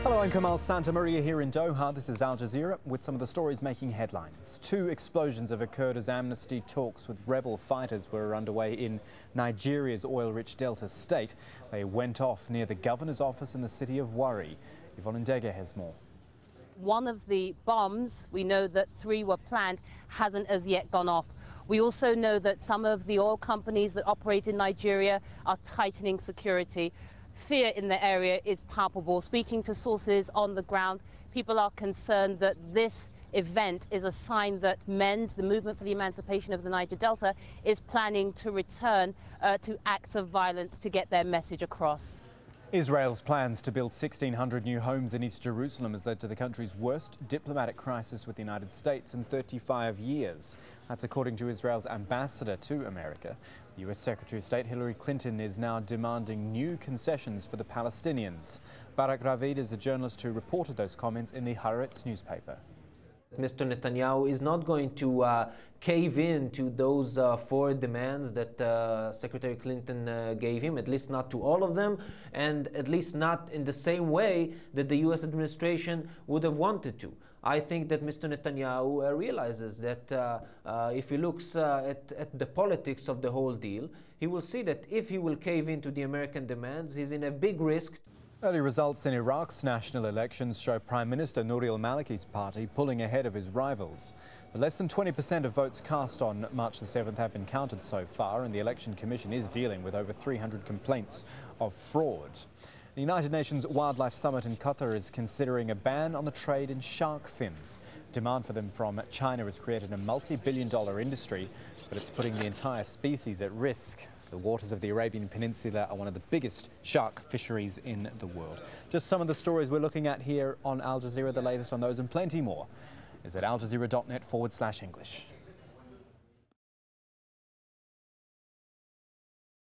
Hello, I'm Kamal Santamaria here in Doha. This is Al Jazeera with some of the stories making headlines. 2 explosions have occurred as amnesty talks with rebel fighters were underway in Nigeria's oil-rich Delta state. They went off near the governor's office in the city of Warri. Yvonne Ndege has more. One of the bombs, we know that 3 were planned, hasn't as yet gone off. We also know that some of the oil companies that operate in Nigeria are tightening security. Fear in the area is palpable. Speaking to sources on the ground, people are concerned that this event is a sign that MEND, the Movement for the Emancipation of the Niger Delta, is planning to return to acts of violence to get their message across. Israel's plans to build 1,600 new homes in East Jerusalem has led to the country's worst diplomatic crisis with the United States in 35 years. That's according to Israel's ambassador to America. The U.S. Secretary of State Hillary Clinton is now demanding new concessions for the Palestinians. Barak Ravid is the journalist who reported those comments in the Haaretz newspaper. Mr. Netanyahu is not going to cave in to those 4 demands that Secretary Clinton gave him, at least not to all of them, and at least not in the same way that the U.S. administration would have wanted to. I think that Mr. Netanyahu realizes that if he looks at the politics of the whole deal, he will see that if he will cave into the American demands, he's in a big risk. Early results in Iraq's national elections show Prime Minister Nouri al-Maliki's party pulling ahead of his rivals. But less than 20% of votes cast on March the 7th have been counted so far, and the Election Commission is dealing with over 300 complaints of fraud. The United Nations Wildlife Summit in Qatar is considering a ban on the trade in shark fins. Demand for them from China has created a multi-billion-dollar industry, but it's putting the entire species at risk. The waters of the Arabian Peninsula are one of the biggest shark fisheries in the world. Just some of the stories we're looking at here on Al Jazeera. The latest on those and plenty more is at aljazeera.net/English.